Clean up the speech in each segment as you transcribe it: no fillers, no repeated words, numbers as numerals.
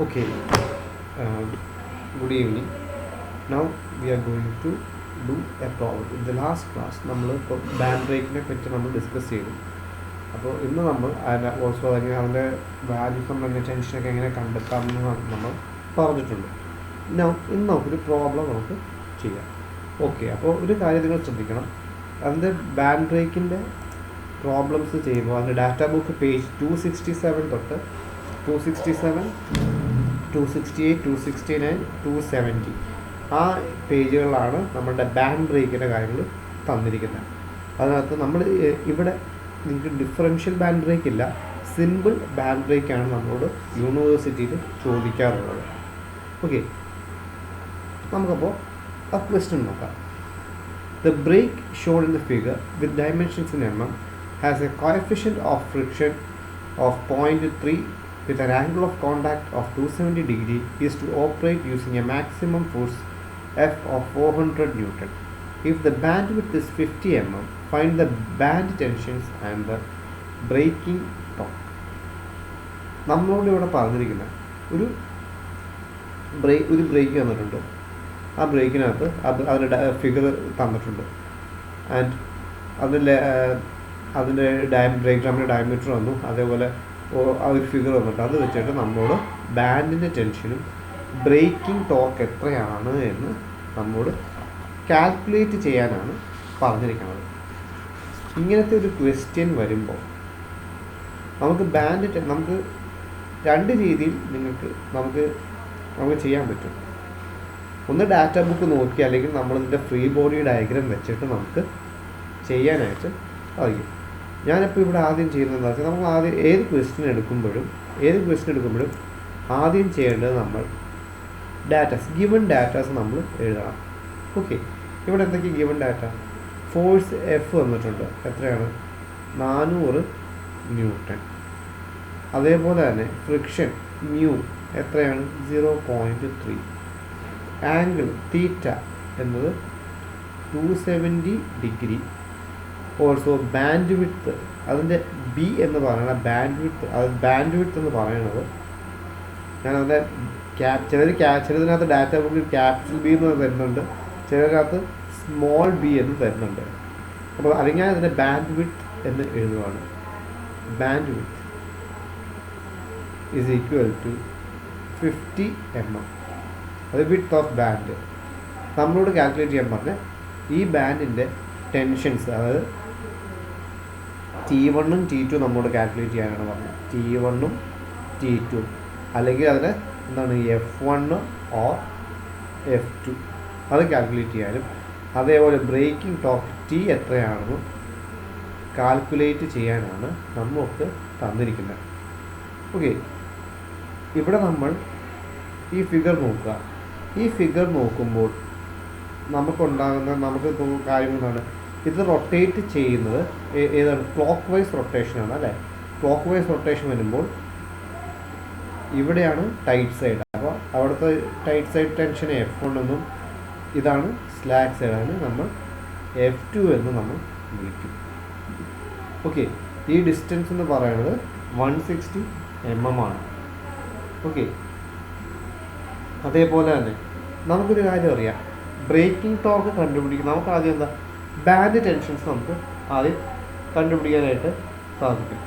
Okay, good evening. Now we are going to do a problem. In the last class, നമ്മൾ ഇപ്പോൾ band ബ്രേക്കിനെ പറ്റി നമ്മൾ discuss ചെയ്തു. അപ്പോൾ ഇന്ന് നമ്മൾ ഓൾസോ അതിൻ്റെ വാല്യൂസ് നമ്മൾ ടെൻഷനൊക്കെ എങ്ങനെ കണ്ടെത്താമെന്ന് നമ്മൾ പറഞ്ഞിട്ടുണ്ട്. ഇന്ന് നമുക്കൊരു പ്രോബ്ലം നമുക്ക് ചെയ്യാം. ഓക്കെ, അപ്പോൾ ഒരു കാര്യം നിങ്ങൾ ശ്രദ്ധിക്കണം. അതിൻ്റെ ബാൻഡ് ബ്രേക്കിൻ്റെ പ്രോബ്ലംസ് ചെയ്യുമ്പോൾ അതിൻ്റെ ഡാറ്റാ ബുക്ക് പേജ് 267 തൊട്ട് 267, 268, 269, 270 ആ പേജുകളിലാണ് നമ്മളുടെ ബാൻഡ് ബ്രേക്കിൻ്റെ കാര്യങ്ങൾ തന്നിരിക്കുന്നത്. അതിനകത്ത് നമ്മൾ ഇവിടെ നിങ്ങൾക്ക് ഡിഫറൻഷ്യൽ ബാൻഡ് ബ്രേക്ക് ഇല്ല, സിമ്പിൾ ബാൻഡ് ബ്രേക്കാണ് നമ്മളോട് യൂണിവേഴ്സിറ്റിയിൽ ചോദിക്കാറുള്ളത്. ഓക്കെ, നമുക്കപ്പോൾ ആ ക്വസ്റ്റ്യൻ നോക്കാം. The brake shown in the figure with dimensions in mm has a coefficient of friction of 0.3 with an angle of contact of 270 degree is to operate using a maximum force F of 400 Newton. If the bandwidth is 50 mm, find the band tensions and the braking torque. നമ്മളോട് ഇവിടെ പറഞ്ഞിരിക്കുന്ന ഒരു break തന്നിട്ടുണ്ട്. ആ ബ്രേക്കിനകത്ത് അതിൻ്റെ figure തന്നിട്ടുണ്ട്. And അതിൻ്റെ break ഡ്രമ്മിൻ്റെ diameter വന്നു, അതേപോലെ ആ ഒരു ഫിഗർ വന്നിട്ട് അത് വെച്ചിട്ട് നമ്മളോട് ബാൻഡിൻ്റെ ടെൻഷനും ബ്രേക്കിംഗ് ടോർക്ക് എത്രയാണ് എന്ന് നമ്മോട് കാൽക്കുലേറ്റ് ചെയ്യാനാണ് പറഞ്ഞിരിക്കുന്നത്. ഇങ്ങനത്തെ ഒരു ക്വസ്റ്റ്യൻ വരുമ്പോൾ നമുക്ക് രണ്ട് രീതിയിൽ നമുക്ക് ചെയ്യാൻ പറ്റും. ഒന്ന് ഡാറ്റ ബുക്ക് നോക്കി, അല്ലെങ്കിൽ നമ്മളിതിൻ്റെ ഫ്രീ ബോഡി ഡയഗ്രാം വെച്ചിട്ട് നമുക്ക് ചെയ്യാനായിട്ട് സാധിക്കും. ഞാനിപ്പോൾ ഇവിടെ ആദ്യം ചെയ്യുന്നത് എന്താ വെച്ചാൽ, നമ്മൾ ആദ്യം ഏത് ക്വസ്റ്റ്യൻ എടുക്കുമ്പോഴും ആദ്യം ചെയ്യേണ്ടത് നമ്മൾ ഗിവൺ ഡാറ്റാസ് നമ്മൾ എഴുതണം. ഓക്കെ, ഇവിടെ എന്തൊക്കെ ഗിവൺ ഡാറ്റ? ഫോഴ്സ് എഫ് വന്നിട്ടുണ്ട്, എത്രയാണ്? 400 ന്യൂട്ടൺ. അതേപോലെ തന്നെ ഫ്രിക്ഷൻ മ്യൂ എത്രയാണ്? 0.3. ആംഗിൾ തീറ്റ എന്നത് 270 ഡിഗ്രി. ഓൾസോ ബാൻഡ് വിഡ്ത്ത്, അതിൻ്റെ ബി എന്ന് പറയുന്നത് ബാൻഡ് വിഡ്ത്ത് എന്ന് പറയുന്നത്, ഞാനതിൻ്റെ ചിലതിനകത്ത് ഡാറ്റ ബുക്കിൽ ക്യാപിറ്റൽ ബി എന്ന് തരുന്നുണ്ട്, ചിലതിനകത്ത് സ്മോൾ ബി എന്ന് തരുന്നുണ്ട്. അപ്പോൾ അല്ലെങ്കിൽ അതിൻ്റെ ബാൻഡ് വിഡ്ത്ത് എന്ന് എഴുതുവാണ്. Band width is equal to 50 mm. അത് വിഡ്ത്ത് ഓഫ് ബാൻഡ്. നമ്മളോട് കാൽക്കുലേറ്റ് ചെയ്യാൻ പറഞ്ഞ ഈ ബാൻഡിൻ്റെ ടെൻഷൻസ്, അതായത് T1 ഉം T2 നമ്മോട് കാൽക്കുലേറ്റ് ചെയ്യാനാണ് പറഞ്ഞത്. T1 ഉം T2, അല്ലെങ്കിൽ അതിന് എന്താണ് F1 ഓർ F2 അത് കാൽക്കുലേറ്റ് ചെയ്യാനും, അതേപോലെ ബ്രേക്കിംഗ് ടോർക്ക് T എത്രയാണെന്ന് കാൽക്കുലേറ്റ് ചെയ്യാനാണ് നമുക്ക് തന്നിരിക്കുന്നത്. ഓക്കെ, ഇവിടെ നമ്മൾ ഈ ഫിഗർ നോക്കുക. ഈ ഫിഗർ നോക്കുമ്പോൾ നമുക്ക് കാര്യങ്ങളാണ്. ഇത് റൊട്ടേറ്റ് ചെയ്യുന്നത് ഏതാണ്? ക്ലോക്ക് വൈസ് റൊട്ടേഷനാണ് അല്ലേ? ക്ലോക്ക് വൈസ് റൊട്ടേഷൻ വരുമ്പോൾ ഇവിടെയാണ് ടൈറ്റ് സൈഡ്. അപ്പോൾ അവിടുത്തെ ടൈറ്റ് സൈഡ് ടെൻഷൻ F1 എന്നും, ഇതാണ് സ്ലാക്ക് സൈഡ്, അതിന് നമ്മൾ F2 എന്ന് നമ്മൾ വിളിക്കും. ഓക്കെ, ഈ ഡിസ്റ്റൻസ് എന്ന് പറയുന്നത് 160 mm ആണ്. ഓക്കെ, അതേപോലെ തന്നെ നമുക്കൊരു കാര്യം അറിയാം, ബ്രേക്കിംഗ് ടോർക്ക് കണ്ടുപിടിക്കും. നമുക്ക് ആദ്യം എന്താ ബാൻഡ് ടെൻഷൻസ് നമുക്ക് ആദ്യം കണ്ടുപിടിക്കാനായിട്ട് സാധിക്കും.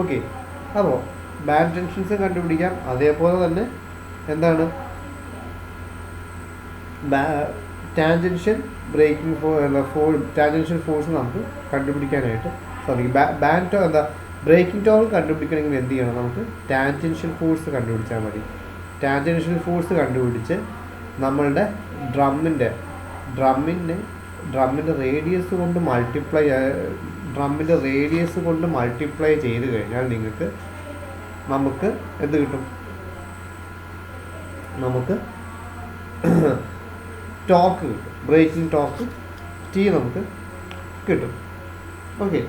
ഓക്കെ, അപ്പോൾ ബാൻഡ് ടെൻഷൻസ് കണ്ടുപിടിക്കാം. അതേപോലെ തന്നെ എന്താണ് ടാൻജൻഷ്യൽ ടാൻജൻഷ്യൽ ഫോഴ്സ് നമുക്ക് കണ്ടുപിടിക്കാനായിട്ട് സാധിക്കും. ബ്രേക്കിംഗ് ടോർക്ക് കണ്ടുപിടിക്കണമെങ്കിൽ എന്ത് ചെയ്യണം? നമുക്ക് ടാൻജൻഷ്യൽ ഫോഴ്സ് കണ്ടുപിടിച്ചാൽ മതി. ടാൻജൻഷ്യൽ ഫോഴ്സ് കണ്ടുപിടിച്ച് നമ്മളുടെ ഡ്രമ്മിൻ്റെ റേഡിയസ് കൊണ്ട് മൾട്ടിപ്ലൈ ചെയ്ത് കഴിഞ്ഞാൽ നമുക്ക് എന്ത് കിട്ടും? നമുക്ക് ടോർക്ക് കിട്ടും. ബ്രേക്കിംഗ് ടോർക്ക് T നമുക്ക് കിട്ടും. ഓക്കെ,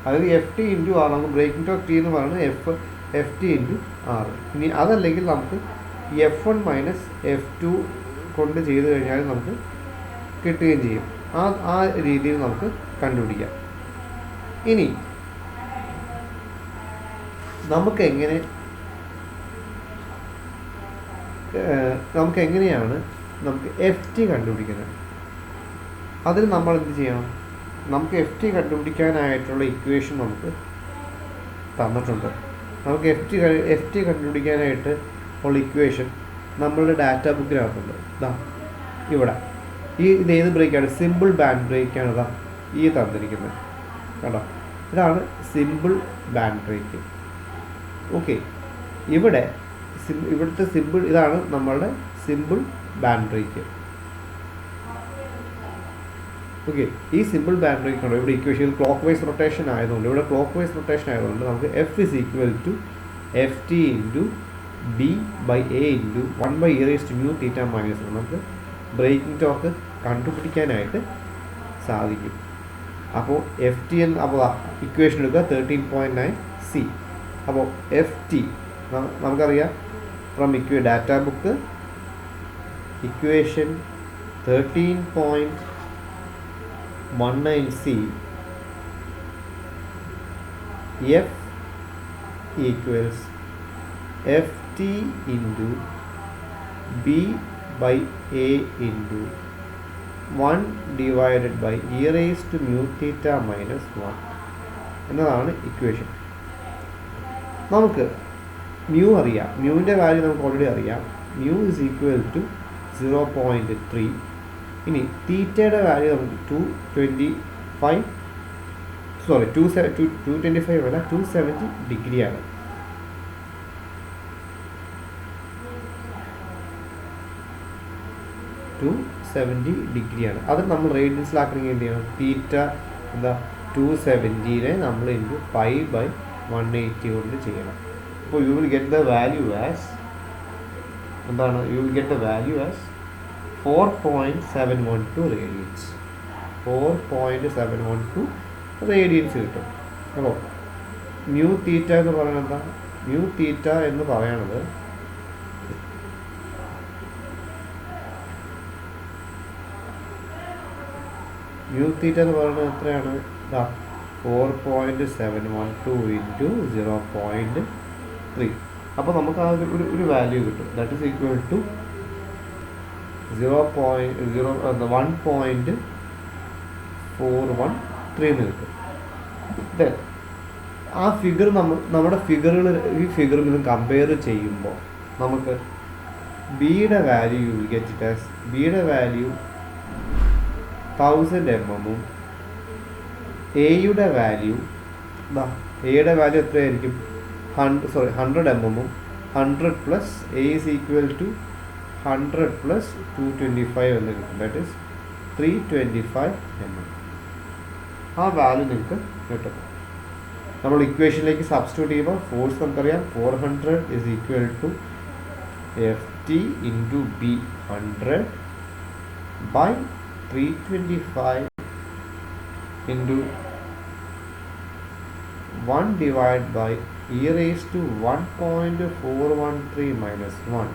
അതായത് FT × R. നമുക്ക് ബ്രേക്കിംഗ് ടോർക്ക് T എന്ന് പറയുന്നത് FT × R. ഇനി അതല്ലെങ്കിൽ നമുക്ക് F1 - F2 കൊണ്ട് ചെയ്ത് കഴിഞ്ഞാൽ നമുക്ക് കിട്ടുകയും ചെയ്യും. ആ രീതിയിൽ നമുക്ക് കണ്ടുപിടിക്കാം. ഇനി നമുക്ക് എങ്ങനെ നമുക്ക് എങ്ങനെയാണ് നമുക്ക് എഫ് ടി കണ്ടുപിടിക്കുന്നത്? അതിന് നമ്മൾ എന്ത് ചെയ്യണം? നമുക്ക് എഫ് ടി കണ്ടുപിടിക്കാനായിട്ടുള്ള ഇക്വേഷൻ നമുക്ക് തന്നിട്ടുണ്ട്. നമുക്ക് എഫ് ടി കണ്ടുപിടിക്കാനായിട്ട് ഉള്ള ഇക്വേഷൻ നമ്മളുടെ ഡാറ്റ ബുക്കിനകത്തുണ്ട്. ഇതാ ഇവിടെ ഇത് ഏത് ബ്രേക്കാണ്? സിമ്പിൾ ബാൻഡ് ബ്രേക്കാണ് ഇതാ ഈ തന്നിരിക്കുന്നത്. കേട്ടോ, ഇതാണ് സിമ്പിൾ ബാൻഡ് ബ്രേക്ക്. ഓക്കെ, ഇവിടുത്തെ സിമ്പിൾ ഇതാണ് നമ്മളുടെ സിമ്പിൾ ബാൻഡ് ബ്രേക്ക്. ഓക്കെ, ഈ സിമ്പിൾ ബാൻഡ് ബ്രേക്ക് ആണ് ഇവിടെ ഇക്വേഷൻ ക്ലോക്ക് വൈസ് റൊട്ടേഷൻ ആയതുകൊണ്ട് നമുക്ക് F is equal to F T into B by A into 1/e⁻θ minus നമുക്ക് ബ്രേക്കിംഗ് ടോർക്ക് കണ്ടുപിടിക്കാനായിട്ട് സാധിക്കും. അപ്പോൾ എഫ് ടി എന്ന് അപ്പോൾ ഇക്വേഷൻ എടുക്കുക 13.9C. അപ്പോൾ എഫ് ടി നമുക്കറിയാം from data book equation 13.19C F equals FT into B by A into 1 divided by e⁻θ minus 1 എന്നതാണ് ഇക്വേഷൻ. നമുക്ക് മ്യൂ അറിയാം, മ്യൂവിൻ്റെ വാല്യൂ നമുക്ക് ഓൾറെഡി അറിയാം. Mu is equal to 0.3. ഇനി തീറ്റയുടെ വാല്യൂ നമുക്ക് 225 അല്ല 270 ഡിഗ്രിയാണ്. അത് നമ്മൾ റേഡിയൻസിലാക്കണമെങ്കിൽ എന്ത് ചെയ്യണം? തീറ്റ എന്താ 270 നമ്മൾ ഇൻറ്റു 5/180 കൊണ്ട് ചെയ്യണം. അപ്പോൾ you will get the value as എന്താണ്? You will get the value as 4.712 radians. 4.712 radians കിട്ടും. അപ്പോൾ മ്യൂ തീറ്റ എന്ന് പറയുന്നത് എന്താ? മ്യൂ തീറ്റ എന്ന് പറയണത് എത്രയാണ്? 4.712 ഇൻറ്റു 0.3. അപ്പോൾ നമുക്ക് ആ ഒരു വാല്യൂ കിട്ടും. ദാറ്റ് ഈസ് ഈക്വൽ ടു 1.413 എന്ന് കിട്ടും. ആ ഫിഗർ നമ്മുടെ ഈ ഫിഗറും ഇതും കമ്പയർ ചെയ്യുമ്പോൾ നമുക്ക് ബിയുടെ വാല്യൂ ഗെറ്റ് ഇറ്റ് ആസ് ബിയുടെ വാല്യൂ 1000 mm എയുടെ വാല്യൂ എത്രയായിരിക്കും? 100 mm. 100 plus A is equal to 100 plus 225 എന്ന് കിട്ടും. That is 325 mm. ആ വാല്യൂ നിങ്ങൾക്ക് കിട്ടും. നമ്മൾ ഇക്വേഷനിലേക്ക് സബ്സ്റ്റിറ്റ്യൂട്ട് ചെയ്യുമ്പോൾ ഫോഴ്സ് നമുക്കറിയാം 400 is equal to F T into B 100 by 325 into 1 divided by e⁻1.413 minus 1.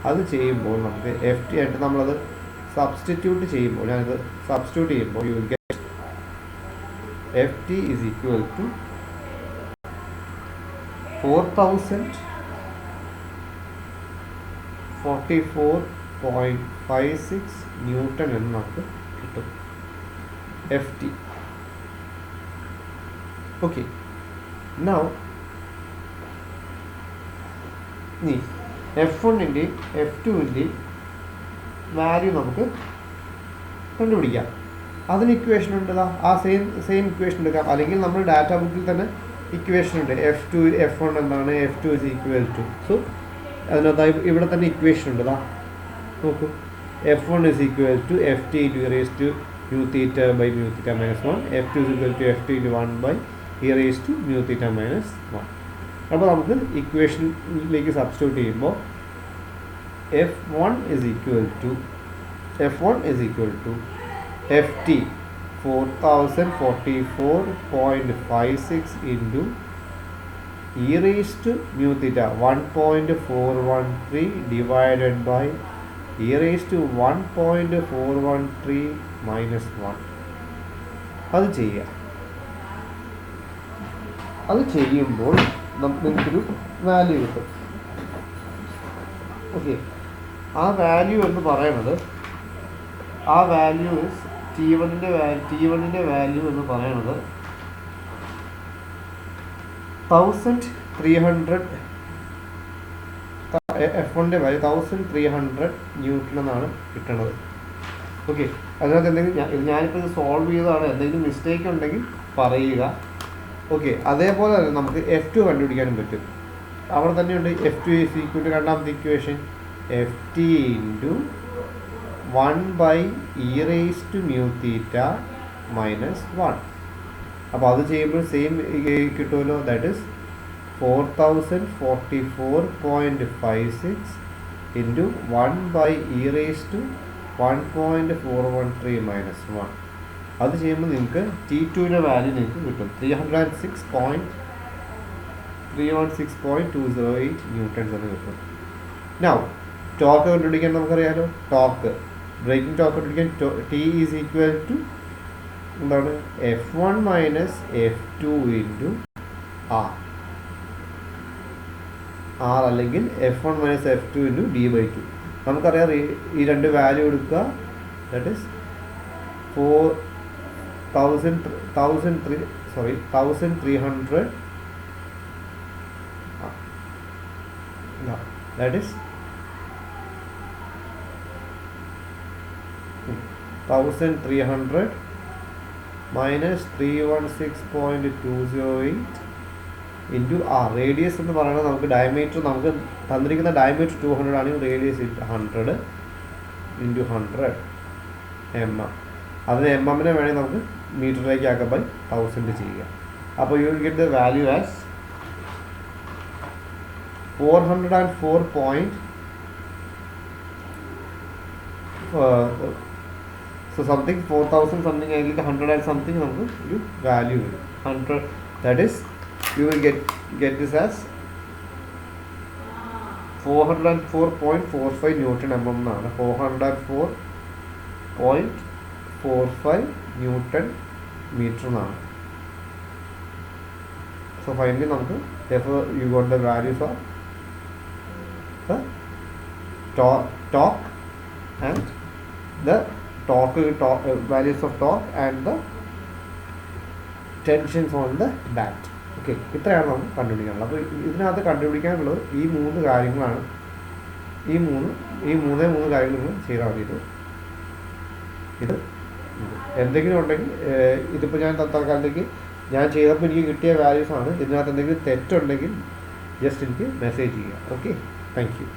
അത് ചെയ്യുമ്പോൾ നമുക്ക് എഫ് ടി ആയിട്ട് നമ്മളത് സബ്സ്റ്റിറ്റ്യൂട്ട് ചെയ്യുമ്പോൾ you will get F T is equal to 4044.56 newton എന്ന് നമുക്ക് കിട്ടും എഫ് ടി. ഓക്കെ, നൗ ഇനി F1-ൻ്റെയും F2-ൻ്റെയും വാല്യൂ നമുക്ക് കണ്ടുപിടിക്കാം. അതിന് ഇക്വേഷൻ ഉണ്ട്. ആ സെയിം ഇക്വേഷൻ എടുക്കാം, അല്ലെങ്കിൽ നമ്മൾ ഡാറ്റ ബുക്കിൽ തന്നെ ഇക്വേഷൻ ഉണ്ട്. F1 എന്താണ്? F2 is equal to. So അതിനകത്ത് ഇവിടെ തന്നെ ഇക്വേഷൻ ഉണ്ട്. നോക്കൂ, F1 is equal to F T into e⁻μθ by μθ minus 1. F2 is equal to ft into 1 by e⁻μθ minus 1. അപ്പോൾ നമുക്ക് ഇക്വേഷനിലേക്ക് സബ്സ്റ്റിറ്റ്യൂട്ട് ചെയ്യുമ്പോൾ F1 is equal to ft 4044.56 into e⁻μθ 1.413 divided by e⁻1.413 minus 1. അത് ചെയ്യുമ്പോൾ നിങ്ങൾക്കൊരു value കിട്ടും. Okay, ആ value എന്ന് പറയുന്നത് ആ വാല്യൂ ഇസ് T1ൻ്റെ വാല്യൂ എന്ന് പറയുന്നത് 1300 F1ൻ്റെ വാല്യൂ 1300 ന്യൂട്ടൺ എന്നാണ് കിട്ടുന്നത്. ഓക്കെ, അതിനകത്ത് എന്തെങ്കിലും ഞാനിപ്പോൾ ഇത് സോൾവ് ചെയ്തതാണ്, എന്തെങ്കിലും മിസ്റ്റേക്ക് ഉണ്ടെങ്കിൽ പറയുക. ഓക്കെ, അതേപോലെ തന്നെ നമുക്ക് F2 കണ്ടുപിടിക്കാനും പറ്റും. അവിടെ തന്നെയുണ്ട് F2 ഈസ് ഈക്വൽ ടു രണ്ടാമത്തെ equation Ft into 1/e⁻θ minus 1. അപ്പോൾ അത് ചെയ്യുമ്പോൾ സെയിം കിട്ടുമല്ലോ. That is 4044.56 into 1/e⁻1.413 minus 1. അത് ചെയ്യുമ്പോൾ നിങ്ങൾക്ക് T2ൻ്റെ വാല്യൂ നിങ്ങൾക്ക് കിട്ടും 316.208 ന്യൂട്ടൺസ് എന്ന് കിട്ടും. നൗ ടോർക്ക് കണ്ടുപിടിക്കാൻ നമുക്കറിയാലോ. ബ്രേക്കിംഗ് ടോർക്ക് കണ്ടുപിടിക്കാൻ T ഈസ് ഈക്വൽ ടു എന്താണ് F1 minus F2 into R അല്ലെങ്കിൽ F1 minus F2 into D/2. നമുക്കറിയാം ഈ രണ്ട് വാല്യൂ എടുക്കുക. That is 1300 that is 1300 minus 316.208 into R. Radius എന്ന് പറയുന്നത് നമുക്ക് ഡയമീറ്റർ, നമുക്ക് തന്നിരിക്കുന്ന ഡയമീറ്റർ 200 ആണെങ്കിൽ റേഡിയസ് 100 ഇൻറ്റു 100 mm. അതിന് mm-നെ വേണമെങ്കിൽ നമുക്ക് മീറ്ററിലേക്ക് ആക്കാൻ 1000 ചെയ്യുക. അപ്പോൾ you will get the value as 404. So something 4000 something ആയിരിക്കും 100 and something നമുക്ക് ഒരു വാല്യൂ വരും 100. That is you will get this as 404.45 Newton mm എന്നാണ്. 404.45 Newton meter എന്നാണ്. So finally നമുക്ക് therefore you got the values of the torque and the values of torque and the tensions on the bat. Okay, ഇത്രയാണ് നമുക്ക് കണ്ടുപിടിക്കാനുള്ളത്. അപ്പോൾ ഇതിനകത്ത് കണ്ടുപിടിക്കാനുള്ളത് ഈ 3 കാര്യങ്ങളാണ്. ഈ മൂന്ന് കാര്യങ്ങൾ നിങ്ങൾ ചെയ്താൽ മതി. ഇത് എന്തെങ്കിലും ഉണ്ടെങ്കിൽ ഇതിപ്പോൾ ഞാൻ തൽക്കാലത്തേക്ക് ഞാൻ ചെയ്തപ്പോൾ എനിക്ക് കിട്ടിയ വാല്യൂസാണ്. ഇതിനകത്ത് എന്തെങ്കിലും തെറ്റുണ്ടെങ്കിൽ ജസ്റ്റ് എനിക്ക് മെസ്സേജ് ചെയ്യുക. Okay, thank you.